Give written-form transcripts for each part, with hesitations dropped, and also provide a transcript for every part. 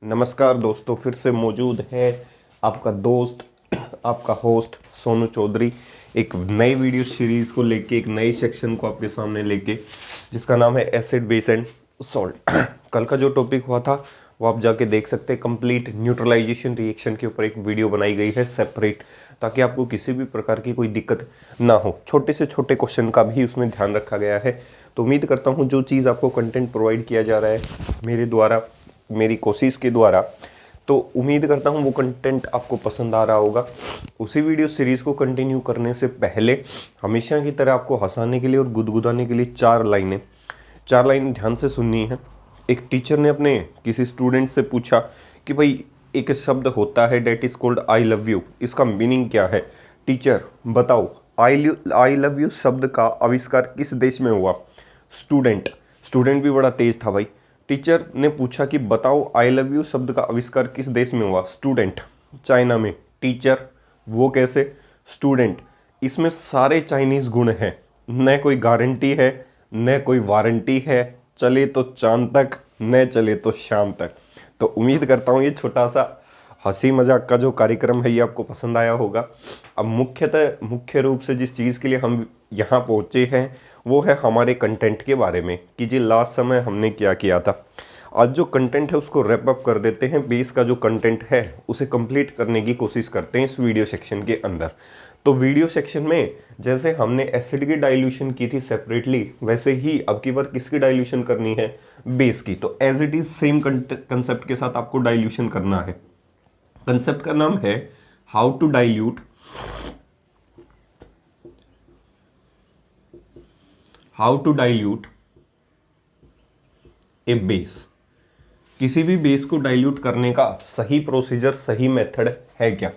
नमस्कार दोस्तों, फिर से मौजूद है आपका दोस्त आपका होस्ट सोनू चौधरी एक नई वीडियो सीरीज़ को लेके, एक नए सेक्शन को आपके सामने लेके, जिसका नाम है एसिड बेस एंड सॉल्ट। कल का जो टॉपिक हुआ था वो आप जाके देख सकते हैं। कंप्लीट न्यूट्रलाइजेशन रिएक्शन के ऊपर एक वीडियो बनाई गई है सेपरेट, ताकि आपको किसी भी प्रकार की कोई दिक्कत ना हो। छोटे से छोटे क्वेश्चन का भी उसमें ध्यान रखा गया है। तो उम्मीद करता हूँ जो चीज़ आपको कंटेंट प्रोवाइड किया जा रहा है मेरे द्वारा, मेरी कोशिश के द्वारा, तो उम्मीद करता हूँ वो कंटेंट आपको पसंद आ रहा होगा। उसी वीडियो सीरीज़ को कंटिन्यू करने से पहले हमेशा की तरह आपको हंसाने के लिए और गुदगुदाने के लिए चार लाइनें ध्यान से सुननी है। एक टीचर ने अपने किसी स्टूडेंट से पूछा कि भाई एक शब्द होता है that is called I love you, इसका मीनिंग क्या है? टीचर बताओ, आई लव यू शब्द का आविष्कार किस देश में हुआ? स्टूडेंट भी बड़ा तेज था भाई। टीचर ने पूछा कि बताओ आई लव यू शब्द का आविष्कार किस देश में हुआ? स्टूडेंट, चाइना में। टीचर, वो कैसे? स्टूडेंट, इसमें सारे चाइनीज़ गुण हैं, न कोई गारंटी है न कोई वारंटी है, चले तो चांद तक न चले तो शाम तक। तो उम्मीद करता हूँ ये छोटा सा हंसी मजाक का जो कार्यक्रम है ये आपको पसंद आया होगा। अब मुख्य रूप से जिस चीज़ के लिए हम यहाँ पहुँचे हैं वो है हमारे कंटेंट के बारे में, कि जी लास्ट समय हमने क्या किया था। आज जो कंटेंट है उसको रैप अप कर देते हैं। बेस का जो कंटेंट है उसे कंप्लीट करने की कोशिश करते हैं इस वीडियो सेक्शन के अंदर। तो वीडियो सेक्शन में जैसे हमने एसिड की डाइल्यूशन की थी सेपरेटली, वैसे ही अब की बार किसकी डाइल्यूशन करनी है? बेस की। तो as it is same concept के साथ आपको डाइल्यूशन करना है। कंसेप्ट का नाम है how to dilute a base. किसी भी बेस को डाइल्यूट करने का सही प्रोसीजर, सही मेथड है क्या?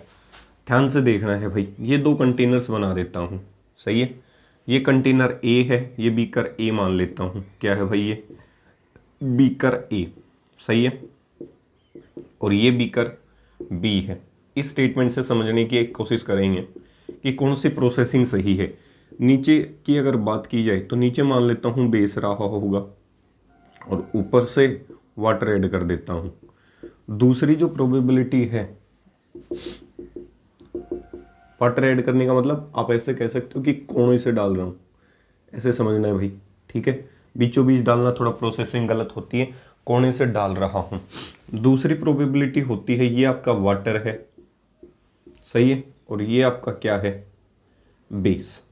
ध्यान से देखना है भाई। ये दो कंटेनर्स बना देता हूँ, सही है। ये कंटेनर ए है, ये बीकर ए मान लेता हूँ। क्या है भाई? ये बीकर ए, सही है। और ये बीकर बी है। इस स्टेटमेंट से समझने की एक कोशिश करेंगे कि कौन सी प्रोसेसिंग सही है। नीचे की अगर बात की जाए तो नीचे मान लेता हूँ बेस रहा होगा और ऊपर से वाटर ऐड कर देता हूँ। दूसरी जो प्रोबेबिलिटी है, वाटर ऐड करने का मतलब आप ऐसे कह सकते हो कि कोने से डाल रहा हूँ, ऐसे समझना है भाई, ठीक है। बीचों बीच डालना थोड़ा प्रोसेसिंग गलत होती है। कोने से डाल रहा हूँ। दूसरी प्रोबेबिलिटी होती है ये आपका वाटर है, सही है, और ये आपका क्या है? बेस।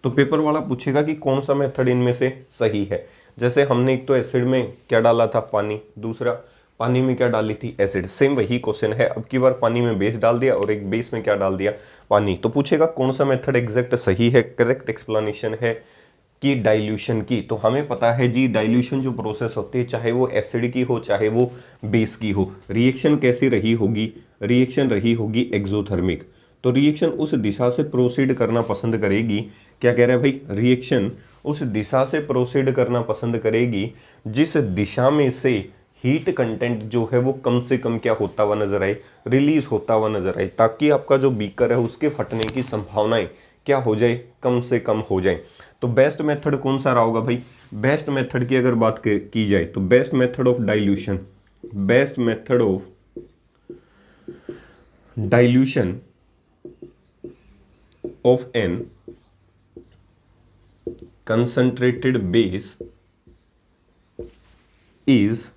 तो पेपर वाला पूछेगा कि कौन सा मेथड इनमें से सही है। जैसे हमने एक तो एसिड में क्या डाला था? पानी। दूसरा पानी में क्या डाली थी? एसिड। सेम वही क्वेश्चन है। अब की बार पानी में बेस डाल दिया और एक बेस में क्या डाल दिया? पानी। तो पूछेगा कौन सा मेथड एग्जैक्ट सही है, करेक्ट एक्सप्लेनेशन है कि डाइल्यूशन की। तो हमें पता है जी डाइल्यूशन जो प्रोसेस होती है, चाहे वो एसिड की हो चाहे वो बेस की हो, रिएक्शन कैसी रही होगी? रिएक्शन रही होगी एक्सोथर्मिक। तो रिएक्शन उस दिशा से प्रोसीड करना पसंद करेगी। क्या कह रहा है भाई? रिएक्शन उस दिशा से प्रोसीड करना पसंद करेगी जिस दिशा में से हीट कंटेंट जो है वो कम से कम क्या होता हुआ नजर आए? रिलीज होता हुआ नजर आए, ताकि आपका जो बीकर है उसके फटने की संभावनाएं क्या हो जाए? कम से कम हो जाए। तो बेस्ट मेथड कौन सा रहा होगा भाई? बेस्ट मेथड की अगर बात की जाए तो best method of dilution, best method of dilution of an concentrated base is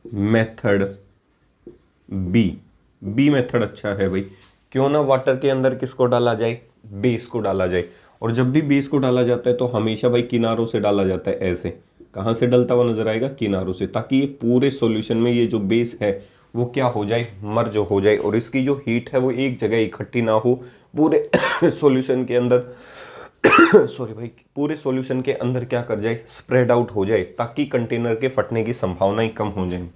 method B. B method अच्छा है भाई। क्यों ना वाटर के अंदर किसको डाला जाए? बेस को डाला जाए। और जब भी बेस को डाला जाता है तो हमेशा भाई किनारों से डाला जाता है। ऐसे कहाँ से डलता हुआ नजर आएगा? किनारों से, ताकि ये पूरे सॉल्यूशन में ये जो बेस है वो क्या हो जाए? मर्ज हो जाए, और इसकी जो हीट है वो एक जगह इकट्ठी ना हो, पूरे सॉल्यूशन के अंदर सॉरी भाई, पूरे सॉल्यूशन के अंदर क्या कर जाए? स्प्रेड आउट हो जाए, ताकि कंटेनर के फटने की संभावनाएं कम हो जाए।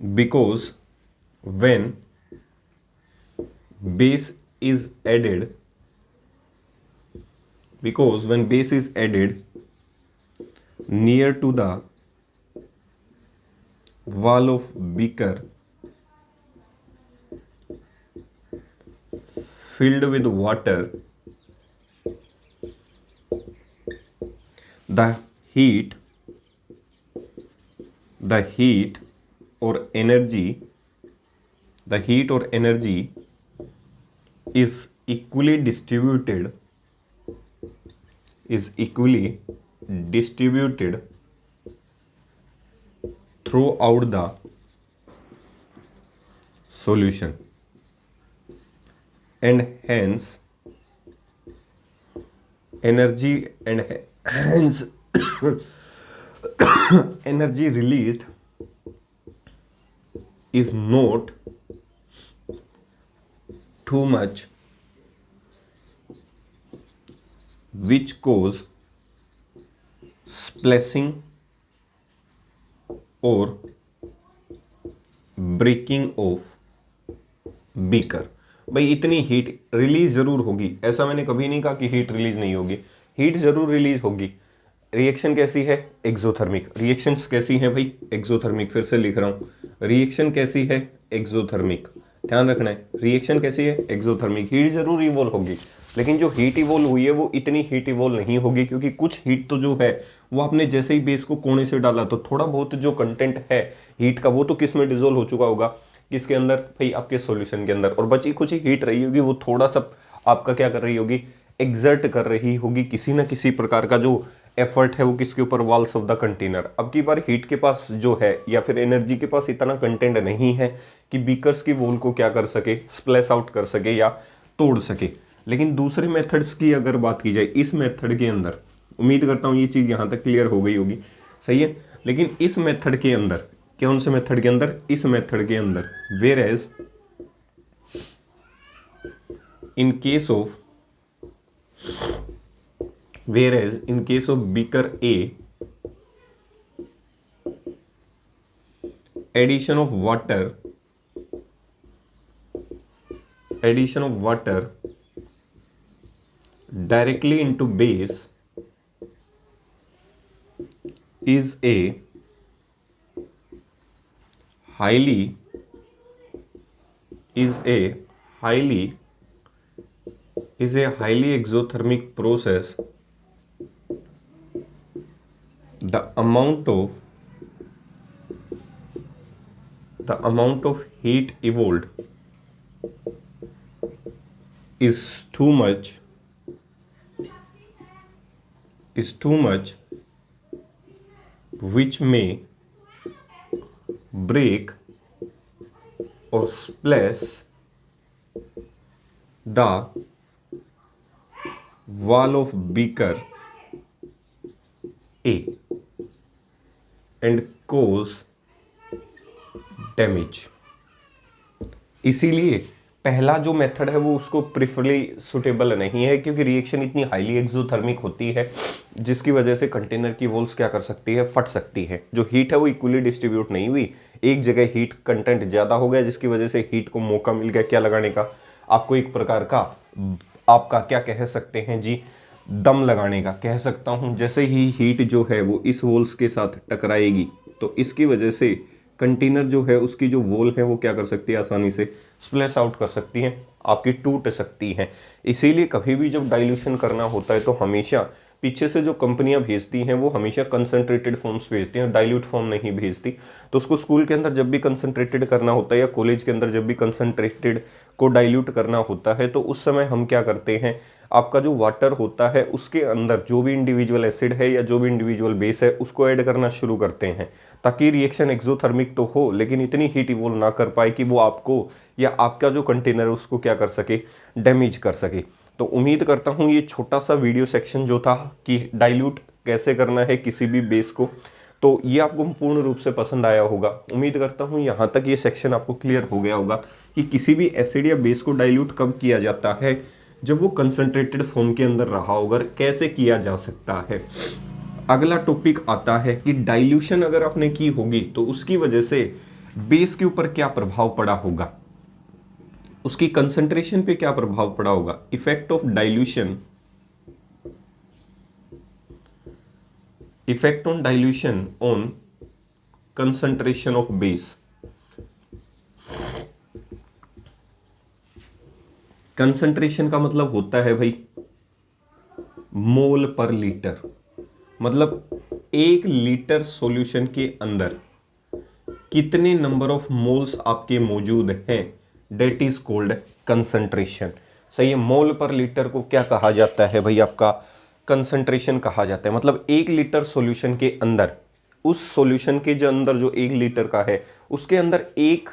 Because when base is added near to the wall of beaker filled with water, the heat the heat or energy is equally distributed throughout the solution, and hence energy energy released is not too much, which cause splashing or breaking of beaker. भाई इतनी heat release जरूर होगी, ऐसा मैंने कभी नहीं कहा कि हीट रिलीज नहीं होगी, हीट जरूर रिलीज होगी। रिएक्शन कैसी है? एक्सोथर्मिक। रिएक्शंस कैसी हैं भाई? एक्सोथर्मिक। फिर से लिख रहा हूं, रिएक्शन कैसी है? एक्सोथर्मिक। ध्यान रखना है, रिएक्शन कैसी है? एक्सोथर्मिक। हीट जरूर इवॉल्व होगी, लेकिन जो हीट इवॉल्व हुई है वो इतनी हीट इवॉल्व नहीं होगी, क्योंकि कुछ हीट तो जो है वो आपने जैसे ही बेस को कोने से डाला तो थोड़ा बहुत जो कंटेंट है हीट का वो तो किस में डिजोल्व हो चुका होगा? किसके अंदर भाई? आपके सॉल्यूशन के अंदर। और बची कुछ ही हीट रही होगी, वो थोड़ा सा आपका क्या कर रही होगी? एग्जर्ट कर रही होगी किसी ना किसी प्रकार का जो एफर्ट है वो किसके ऊपर? Walls of the container. अब की बार हीट के पास जो है या फिर एनर्जी के पास इतना कंटेंट नहीं है कि बीकर्स की वॉल को क्या कर सके? स्प्लैश आउट कर सके या तोड़ सके। लेकिन दूसरे मेथड्स की अगर बात की जाए, इस मेथड के अंदर, उम्मीद करता हूँ ये चीज़ यहाँ तक क्लियर हो गई होगी, सही है। लेकिन इस मेथड के अंदर, कौन से मेथड के अंदर? इस मेथड के अंदर, whereas in case of beaker A, addition of water directly into base is a highly exothermic process. The amount of heat evolved is too much, which may break or splash the wall of beaker A and cause damage. इसीलिए पहला जो method है वो उसको preferably suitable नहीं है, क्योंकि reaction इतनी हाईली एक्सोथर्मिक होती है जिसकी वजह से कंटेनर की वॉल्स क्या कर सकती है? फट सकती है। जो हीट है वो इक्वली डिस्ट्रीब्यूट नहीं हुई, एक जगह हीट कंटेंट ज़्यादा हो गया जिसकी वजह से हीट को मौका मिल गया क्या लगाने का? आपको एक प्रकार का, आपका क्या कह सकते हैं जी, दम लगाने का कह सकता हूँ। जैसे ही हीट जो है वो इस वॉल्स के साथ टकराएगी तो इसकी वजह से कंटेनर जो है उसकी जो वॉल है वो क्या कर सकती है? आसानी से स्प्लैश आउट कर सकती है, आपकी टूट सकती है। इसीलिए कभी भी जब डाइल्यूशन करना होता है तो हमेशा पीछे से जो कंपनियां भेजती हैं वो हमेशा कंसंट्रेटेड फॉर्म्स भेजती हैं, डाइल्यूट फॉर्म नहीं भेजती। तो उसको स्कूल के अंदर जब भी कंसंट्रेटेड करना होता है या कॉलेज के अंदर जब भी कंसंट्रेटेड को डाइल्यूट करना होता है तो उस समय हम क्या करते हैं? आपका जो वाटर होता है उसके अंदर जो भी इंडिविजुअल एसिड है या जो भी इंडिविजुअल बेस है उसको ऐड करना शुरू करते हैं, ताकि रिएक्शन एक्सोथर्मिक तो हो लेकिन इतनी हीट इवॉल्व ना कर पाए कि वो आपको या आपका जो कंटेनर है उसको क्या कर सके? डैमेज कर सके। तो उम्मीद करता हूँ ये छोटा सा वीडियो सेक्शन जो था कि डाइल्यूट कैसे करना है किसी भी बेस को, तो ये आपको पूर्ण रूप से पसंद आया होगा। उम्मीद करता हूँ यहाँ तक ये सेक्शन आपको क्लियर हो गया होगा कि किसी भी एसिड या बेस को डाइल्यूट कब किया जाता है, जब वो कंसंट्रेटेड फॉर्म के अंदर रहा होगा, कैसे किया जा सकता है। अगला टॉपिक आता है कि डाइल्यूशन अगर आपने की होगी तो उसकी वजह से बेस के ऊपर क्या प्रभाव पड़ा होगा, उसकी कंसंट्रेशन पे क्या प्रभाव पड़ा होगा। Effect of dilution, effect on dilution on concentration of base. Concentration का मतलब होता है भाई मोल पर लीटर, मतलब 1 लीटर सॉल्यूशन के अंदर कितने नंबर ऑफ मोल्स आपके मौजूद हैं, डेट इज कॉल्ड कंसंट्रेशन। सही है। मोल पर लीटर को क्या कहा जाता है भाई, आपका कंसंट्रेशन कहा जाता है। मतलब 1 लीटर सॉल्यूशन के अंदर, उस सॉल्यूशन के जो अंदर जो 1 लीटर का है उसके अंदर एक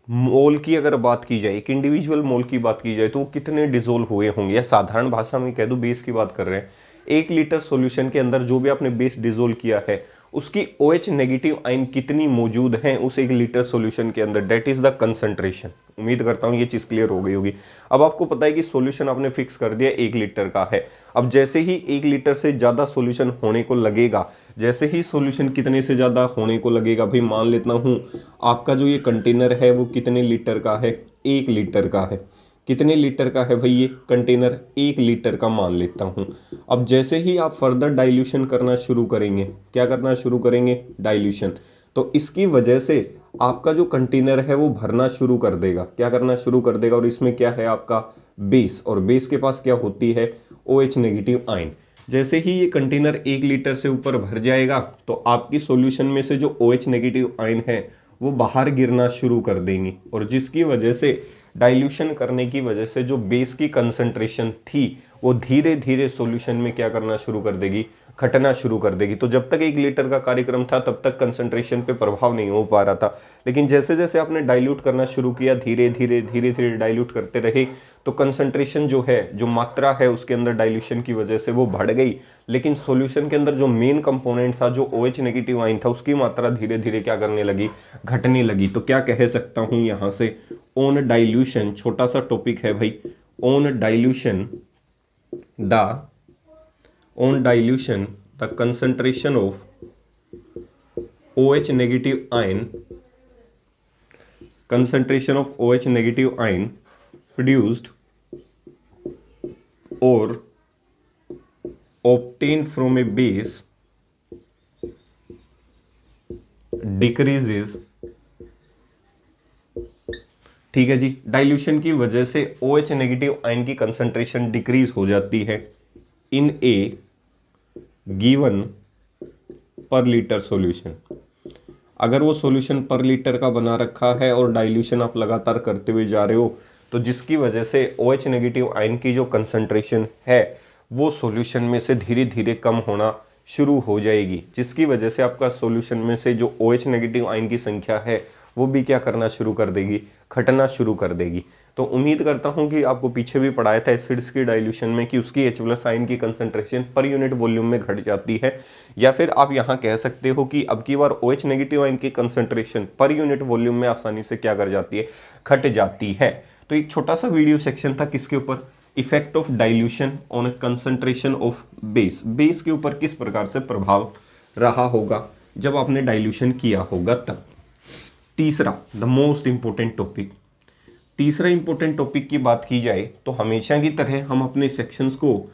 मोल की अगर बात की जाए, एक इंडिविजुअल मोल की बात की जाए, तो वो कितने डिजोल्व हुए होंगे, या साधारण भाषा में कह दो बेस की बात कर रहे हैं। 1 लीटर सॉल्यूशन के अंदर जो भी आपने बेस डिजोल्व किया है उसकी OH नेगेटिव आयन कितनी मौजूद हैं उस 1 लीटर सॉल्यूशन के अंदर, डेट इज द कंसंट्रेशन। उम्मीद करता हूं ये चीज क्लियर हो गई होगी। अब आपको पता है कि सॉल्यूशन आपने फिक्स कर दिया 1 लीटर का है। अब जैसे ही 1 लीटर से ज्यादा सॉल्यूशन होने को लगेगा, जैसे ही सॉल्यूशन कितने से ज्यादा होने को लगेगा भाई, मान लेता हूं आपका जो ये कंटेनर है वो कितने लीटर का है, 1 लीटर का है। कितने लीटर का है भाई ये कंटेनर, 1 लीटर का मान लेता हूं। अब जैसे ही आप फर्दर डाइल्यूशन करना शुरू करेंगे, क्या करना शुरू करेंगे, डाइल्यूशन, तो इसकी वजह से आपका जो कंटेनर है वो भरना शुरू कर देगा। क्या करना शुरू कर देगा, और इसमें क्या है आपका बेस, और बेस के पास क्या होती है, OH नेगेटिव आयन। जैसे ही ये कंटेनर 1 लीटर से ऊपर भर जाएगा तो आपकी सॉल्यूशन में से जो OH नेगेटिव आयन है वो बाहर गिरना शुरू कर देंगी, और जिसकी वजह से डाइल्यूशन करने की वजह से जो बेस की कंसंट्रेशन थी वो धीरे धीरे सॉल्यूशन में क्या करना शुरू कर देगी, घटना शुरू कर देगी। तो जब तक 1 लीटर का कार्यक्रम था तब तक कंसंट्रेशन पे प्रभाव नहीं हो पा रहा था, लेकिन जैसे जैसे आपने डाइल्यूट करना शुरू किया, धीरे धीरे डाइल्यूट करते रहे, तो कंसंट्रेशन जो है, जो मात्रा है उसके अंदर डाइल्यूशन की वजह से वो बढ़ गई, लेकिन सॉल्यूशन के अंदर जो मेन कंपोनेंट था, जो OH नेगेटिव आयन था, उसकी मात्रा धीरे धीरे क्या करने लगी, घटने लगी। तो क्या कह सकता हूं यहां से, ऑन डाइल्यूशन, छोटा सा टॉपिक है भाई, on dilution the concentration of OH negative ion, produced or obtained from a base decreases। ठीक है जी, डाइल्यूशन की वजह से OH नेगेटिव आयन की कंसंट्रेशन डिक्रीज हो जाती है इन ए गिवन पर लीटर सॉल्यूशन। अगर वो सॉल्यूशन पर लीटर का बना रखा है और डाइल्यूशन आप लगातार करते हुए जा रहे हो, तो जिसकी वजह से OH नेगेटिव आयन की जो कंसंट्रेशन है वो सॉल्यूशन में से धीरे धीरे कम होना शुरू हो जाएगी, जिसकी वजह से आपका सॉल्यूशन में से जो OH नेगेटिव आयन की संख्या है वो भी क्या करना शुरू कर देगी, घटना शुरू कर देगी। तो उम्मीद करता हूं कि आपको पीछे भी पढ़ाया था एसिड्स की डाइल्यूशन में कि उसकी H+ आयन की कंसंट्रेशन पर यूनिट वॉल्यूम में घट जाती है, या फिर आप यहां कह सकते हो कि अब की बार OH नेगेटिव आयन की कंसंट्रेशन पर यूनिट वॉल्यूम में आसानी से क्या कर जाती है, घट जाती है। तो एक छोटा सा वीडियो सेक्शन था किसके ऊपर, effect of dilution on concentration of base, base के ऊपर किस प्रकार से प्रभाव रहा होगा जब आपने डाइल्यूशन किया होगा तब। तीसरा, द मोस्ट इंपॉर्टेंट टॉपिक, तीसरा इंपॉर्टेंट टॉपिक की बात की जाए तो हमेशा की तरह हम अपने सेक्शंस को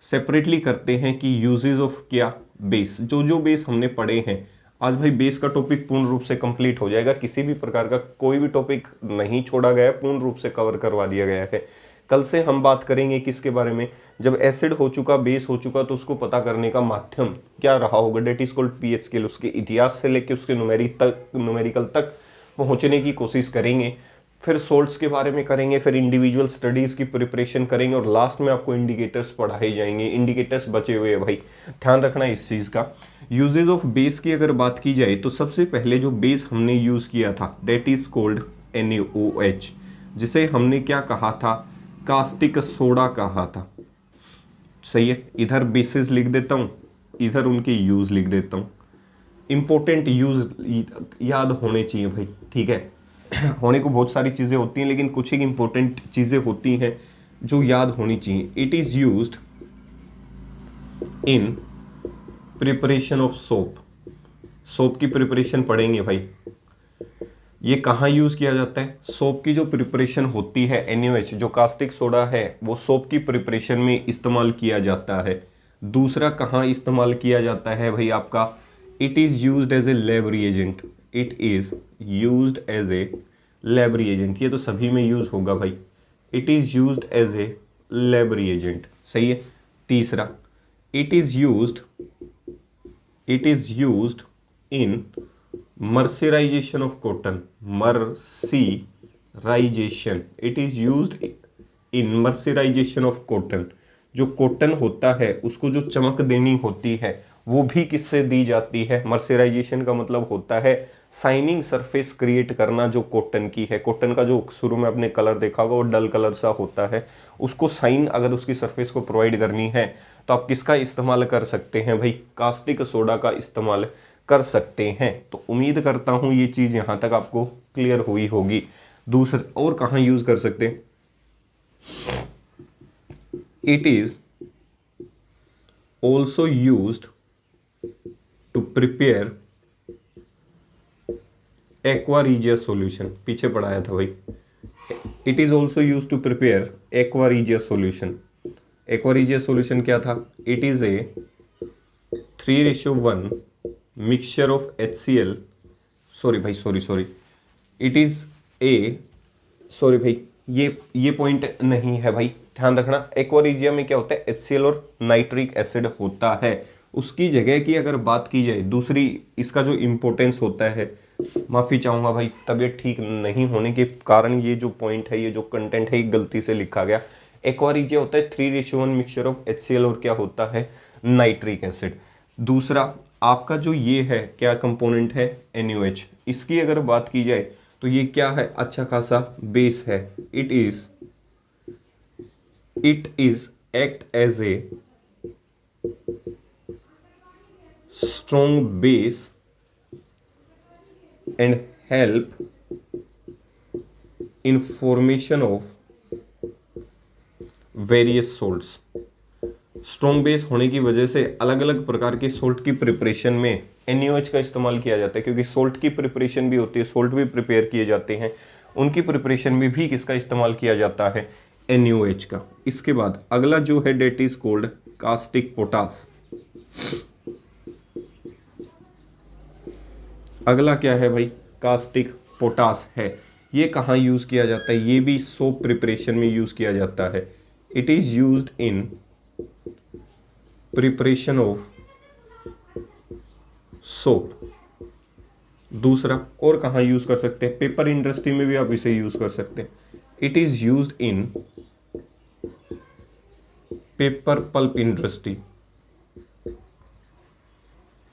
सेपरेटली करते हैं कि यूजेस ऑफ क्या, बेस। जो जो बेस हमने पढ़े हैं, आज भाई बेस का टॉपिक पूर्ण रूप से कंप्लीट हो जाएगा, किसी भी प्रकार का कोई भी टॉपिक नहीं छोड़ा गया, पूर्ण रूप से कवर करवा दिया गया है। कल से हम बात करेंगे किसके बारे में, जब एसिड हो चुका, बेस हो चुका, तो उसको पता करने का माध्यम क्या रहा होगा, that is called pH scale. उसके इतिहास से लेकर उसके न्यूमेरिकल तक पहुंचने की कोशिश करेंगे, फिर सोल्ट्स के बारे में करेंगे, फिर इंडिविजुअल स्टडीज की प्रिपरेशन करेंगे, और लास्ट में आपको इंडिकेटर्स पढ़ाए जाएंगे। इंडिकेटर्स बचे हुए हैं भाई, ध्यान रखना इस चीज़ का। यूजेज ऑफ बेस की अगर बात की जाए तो सबसे पहले जो बेस हमने यूज़ किया था डेट इज कोल्ड NaOH, जिसे हमने क्या कहा था, कास्टिक सोडा कहा था। सही है, इधर बेसिस लिख देता हूँ, इधर उनके यूज लिख देता हूँ। इंपॉर्टेंट यूज याद होने चाहिए भाई, ठीक है। होने को बहुत सारी चीज़ें होती हैं, लेकिन कुछ एक इंपॉर्टेंट चीज़ें होती हैं जो याद होनी चाहिए। It is used in preparation of soap, soap की प्रिपरेशन पढ़ेंगे भाई। ये कहाँ यूज़ किया जाता है, सोप की जो प्रिपरेशन होती है NaOH जो कास्टिक सोडा है वो सोप की प्रिपरेशन में इस्तेमाल किया जाता है। दूसरा कहाँ इस्तेमाल किया जाता है भाई आपका, it is used as a lab reagent, it is used as a lab reagent, ये तो सभी में यूज़ होगा भाई, it is used as a lab reagent. सही है। तीसरा, it is used in mercerization of cotton, mercerization, it is used in mercerization of cotton. जो कॉटन होता है उसको जो चमक देनी होती है वो भी किससे दी जाती है? मर्सराइजेशन का मतलब होता है शाइनिंग सरफेस क्रिएट करना जो कॉटन की है। कॉटन का जो शुरू में आपने कलर देखा होगा वो डल कलर सा होता है, उसको शाइन अगर उसकी सरफेस को प्रोवाइड करनी है तो आप किसका इस्तेमाल कर सकते हैं भाई? कास्टिक सोडा का इस्तेमाल कर सकते हैं। तो उम्मीद करता हूँ ये चीज़ यहाँ तक आपको क्लियर हुई होगी। दूसरा और कहाँ यूज़ कर सकते हैं? It is also used to prepare aqua regia solution, पीछे पढ़ाया था भाई। It is also use to prepare aqua regia solution. Aqua regia solution क्या था? It is a 3:1 mixture of HCl, sorry भाई, sorry, it is a, sorry भाई, ये point नहीं है भाई, ध्यान रखना। एक्वा रिजिया में क्या होता है? HCl और नाइट्रिक एसिड होता है। उसकी जगह की अगर बात की जाए दूसरी, इसका जो इम्पोर्टेंस होता है, माफ़ी चाहूँगा भाई, तबीयत ठीक नहीं होने के कारण ये जो पॉइंट है, ये जो कंटेंट है, ये गलती से लिखा गया। एक्वा रिजिया होता है 3:1 मिक्सचर ऑफ HCl और क्या होता है? Nitric acid. दूसरा आपका जो ये है क्या कंपोनेंट है? NaOH। इसकी अगर बात की जाए तो ये क्या है? अच्छा खासा बेस है। It is act as a strong base and help in formation of various salts. Strong base होने की वजह से अलग अलग प्रकार के सोल्ट की प्रिपरेशन में NaOH का इस्तेमाल किया जाता है, क्योंकि सोल्ट की प्रिपरेशन भी होती है, सोल्ट भी प्रिपेयर किए जाते हैं, उनकी प्रिपरेशन में भी किसका इस्तेमाल किया जाता है? NaOH का। इसके बाद अगला जो है that is called caustic potash. अगला क्या है भाई? कास्टिक पोटास है। ये कहाँ यूज़ किया जाता है? ये भी सोप प्रिपरेशन में यूज़ किया जाता है। It is used in preparation of soap. दूसरा और कहाँ यूज़ कर सकते हैं? पेपर इंडस्ट्री में भी आप इसे यूज़ कर सकते हैं। It is used in paper pulp industry.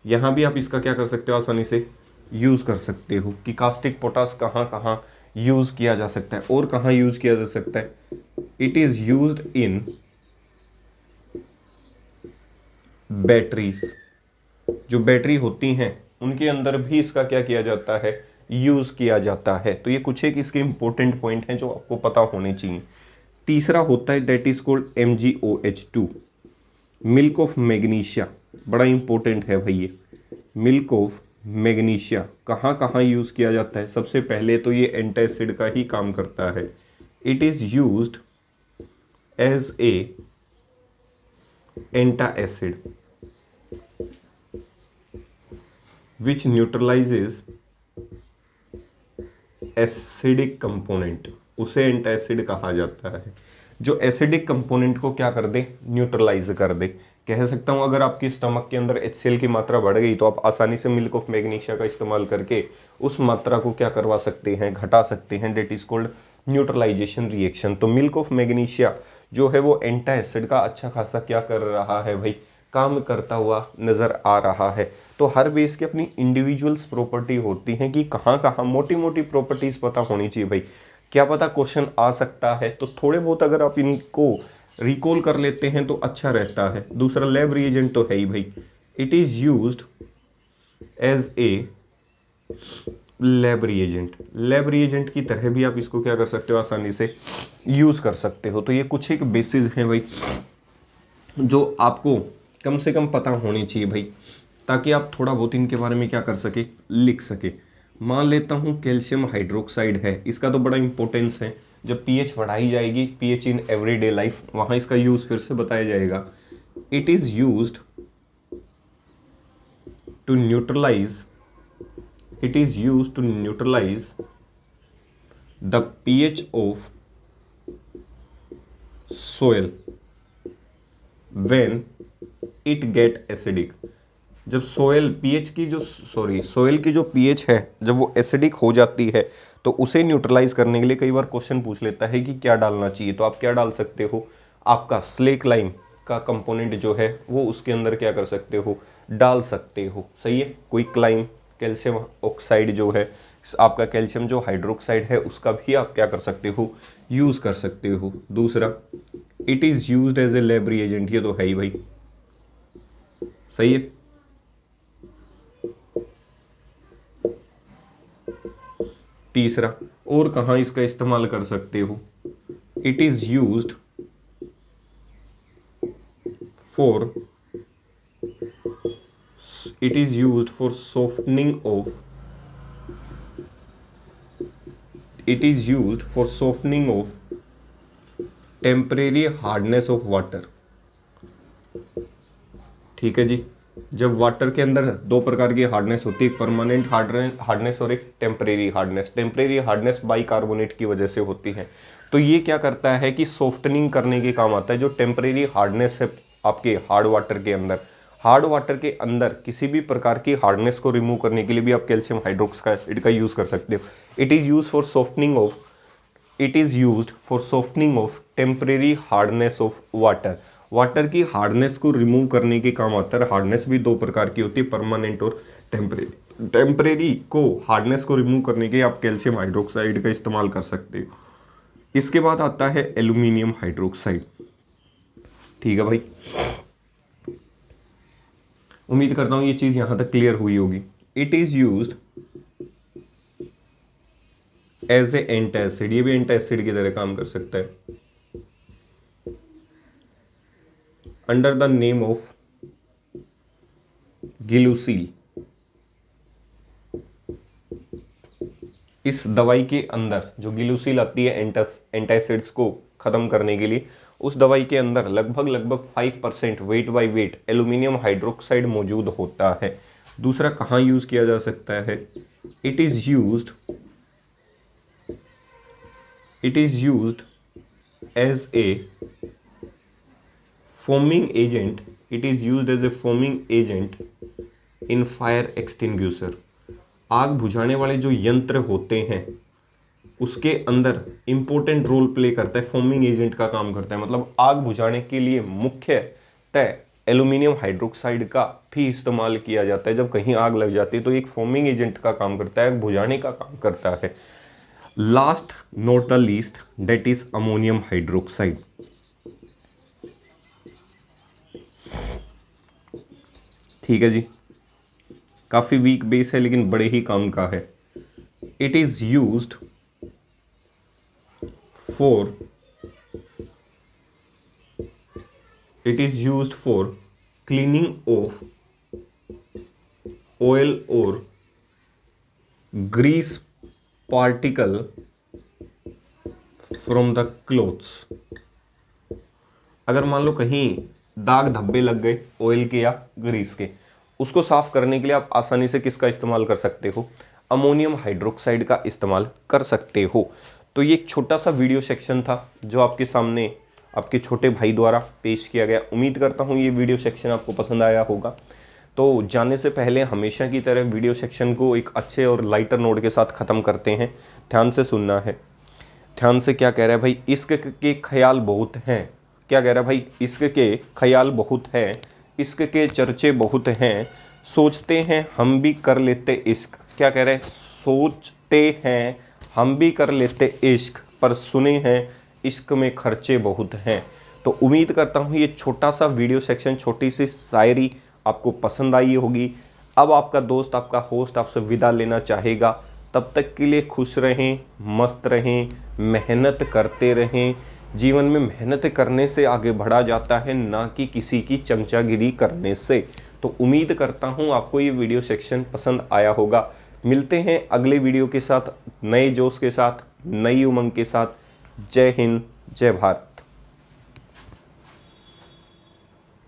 यहाँ भी आप इसका क्या कर सकते हो? आसानी से यूज़ कर सकते हो कि कास्टिक पोटास कहाँ कहाँ यूज़ किया जा सकता है और कहाँ यूज़ किया जा सकता है। It is used in batteries. जो बैटरी होती हैं उनके अंदर भी इसका क्या किया जाता है? यूज़ किया जाता है। तो ये कुछ एक इसके इंपॉर्टेंट पॉइंट हैं जो आपको पता होने चाहिए। तीसरा होता है that is called MgOH2, milk of magnesia. बड़ा इंपॉर्टेंट है भाई ये मिल्क ऑफ मैग्नीशिया। कहाँ कहाँ यूज़ किया जाता है? सबसे पहले तो ये एंटासिड का ही काम करता है। It is used as a antacid which neutralizes acidic component. उसे एंटासिड कहा जाता है जो एसिडिक कंपोनेंट को क्या कर दे? न्यूट्रलाइज कर दे। कह सकता हूँ अगर आपकी स्टमक के अंदर HCl की मात्रा बढ़ गई तो आप आसानी से मिल्क ऑफ मैग्नीशिया का इस्तेमाल करके उस मात्रा को क्या करवा सकते हैं? घटा सकते हैं। That is called neutralization reaction. तो मिल्क ऑफ मैग्नीशिया जो है वो एंटासिड का अच्छा खासा क्या कर रहा है भाई? काम करता हुआ नज़र आ रहा है। तो हर बेस की अपनी इंडिविजुअल्स प्रॉपर्टी होती हैं कि कहाँ कहाँ मोटी मोटी प्रॉपर्टीज़ पता होनी चाहिए भाई। क्या पता क्वेश्चन आ सकता है, तो थोड़े बहुत अगर आप इनको रिकॉल कर लेते हैं तो अच्छा रहता है। दूसरा लैब रिएजेंट तो है ही भाई। It is used as a lab reagent. Lab reagent की तरह भी आप इसको क्या कर सकते हो? आसानी से यूज़ कर सकते हो। तो ये कुछ एक बेसिस हैं भाई जो आपको कम से कम पता होनी चाहिए भाई, ताकि आप थोड़ा बहुत इनके बारे में क्या कर सके? लिख सके। मान लेता हूँ कैल्शियम हाइड्रोक्साइड है, इसका तो बड़ा इंपॉर्टेंस है। जब पीएच बढ़ाई जाएगी, पीएच इन एवरीडे लाइफ, वहाँ इसका यूज़ फिर से बताया जाएगा। It is used to neutralize, it is used to neutralize the pH of soil when it get acidic. जब सोयल की जो पीएच है जब वो एसिडिक हो जाती है तो उसे न्यूट्रलाइज करने के लिए कई बार क्वेश्चन पूछ लेता है कि क्या डालना चाहिए। तो आप क्या डाल सकते हो, आपका स्लेक लाइम का कंपोनेंट जो है वो उसके अंदर क्या कर सकते हो, डाल सकते हो। सही है, कोई क्लाइम कैल्शियम ऑक्साइड जो है, आपका कैल्शियम जो हाइड्रोक्साइड है उसका भी आप क्या कर सकते हो, यूज़ कर सकते हो। दूसरा, it is used as a lab reagent, ये तो है ही भाई, सही है। तीसरा, और कहाँ इसका इस्तेमाल कर सकते हो, it is used for softening of temporary hardness of water. ठीक है जी, जब वाटर के अंदर दो प्रकार की हार्डनेस होती है, परमानेंट हार्डनेस और एक temporary hardness. Temporary hardness bicarbonate की वजह से होती है, तो ये क्या करता है कि सॉफ्टनिंग करने के काम आता है। जो टेम्परेरी हार्डनेस है आपके हार्ड वाटर के अंदर किसी भी प्रकार की हार्डनेस को रिमूव करने के लिए भी आप कैल्शियम हाइड्रोक्साइड का यूज़ कर सकते हो। It is used for softening of temporary hardness of water की हार्डनेस को रिमूव करने के काम आता है। हार्डनेस भी दो प्रकार की होती है, परमानेंट और टेम्परेरी। टेम्परेरी को हार्डनेस को रिमूव करने के आप कैल्शियम हाइड्रोक्साइड का इस्तेमाल कर सकते हो। इसके बाद आता है एल्यूमिनियम हाइड्रोक्साइड। ठीक है भाई, उम्मीद करता हूं ये चीज यहां तक क्लियर हुई होगी। It is used as a antacid, ये भी एंटासिड की तरह काम कर सकता है, under the name of Gelusil. इस दवाई के अंदर जो गिलुसील आती है एंटासिड्स को खत्म करने के लिए, उस दवाई के अंदर लगभग 5% weight by weight aluminium hydroxide मौजूद होता है। दूसरा, कहाँ यूज किया जा सकता है, it is used as a foaming agent in fire extinguisher. आग बुझाने वाले जो यंत्र होते हैं उसके अंदर इंपॉर्टेंट रोल प्ले करता है, फोमिंग एजेंट का काम करता है। मतलब आग बुझाने के लिए मुख्यतः एल्यूमिनियम हाइड्रोक्साइड का भी इस्तेमाल किया जाता है। जब कहीं आग लग जाती है तो एक फोमिंग एजेंट का काम करता है, बुझाने का काम करता है। Last not the least, that is ammonium hydroxide. ठीक है जी, काफी वीक बेस है लेकिन बड़े ही काम का है। It is used for cleaning of oil or grease particle from the clothes। अगर मान लो कहीं दाग धब्बे लग गए ऑयल के या ग्रीस के, उसको साफ करने के लिए आप आसानी से किसका इस्तेमाल कर सकते हो, अमोनियम हाइड्रोक्साइड का इस्तेमाल कर सकते हो। तो ये एक छोटा सा वीडियो सेक्शन था जो आपके सामने आपके छोटे भाई द्वारा पेश किया गया। उम्मीद करता हूँ ये वीडियो सेक्शन आपको पसंद आया होगा। तो जाने से पहले हमेशा की तरह वीडियो सेक्शन को एक अच्छे और लाइटर नोट के साथ ख़त्म करते हैं। ध्यान से सुनना है। ध्यान से, क्या कह रहा है भाई, इश्क के ख्याल बहुत हैं। क्या कह रहा है भाई, इश्क के ख्याल बहुत है, इश्क के चर्चे बहुत हैं, सोचते हैं हम भी कर लेते इश्क। क्या कह रहे हैं, सोचते हैं हम भी कर लेते इश्क, पर सुने हैं इश्क में खर्चे बहुत हैं। तो उम्मीद करता हूँ ये छोटा सा वीडियो सेक्शन, छोटी सी शायरी आपको पसंद आई होगी। अब आपका दोस्त, आपका होस्ट आपसे विदा लेना चाहेगा। तब तक के लिए खुश रहें, मस्त रहें, मेहनत करते रहें। जीवन में मेहनत करने से आगे बढ़ा जाता है, ना कि किसी की चमचागिरी करने से। तो उम्मीद करता हूँ आपको ये वीडियो सेक्शन पसंद आया होगा। मिलते हैं अगले वीडियो के साथ, नए जोश के साथ, नई उमंग के साथ। जय हिंद, जय भारत।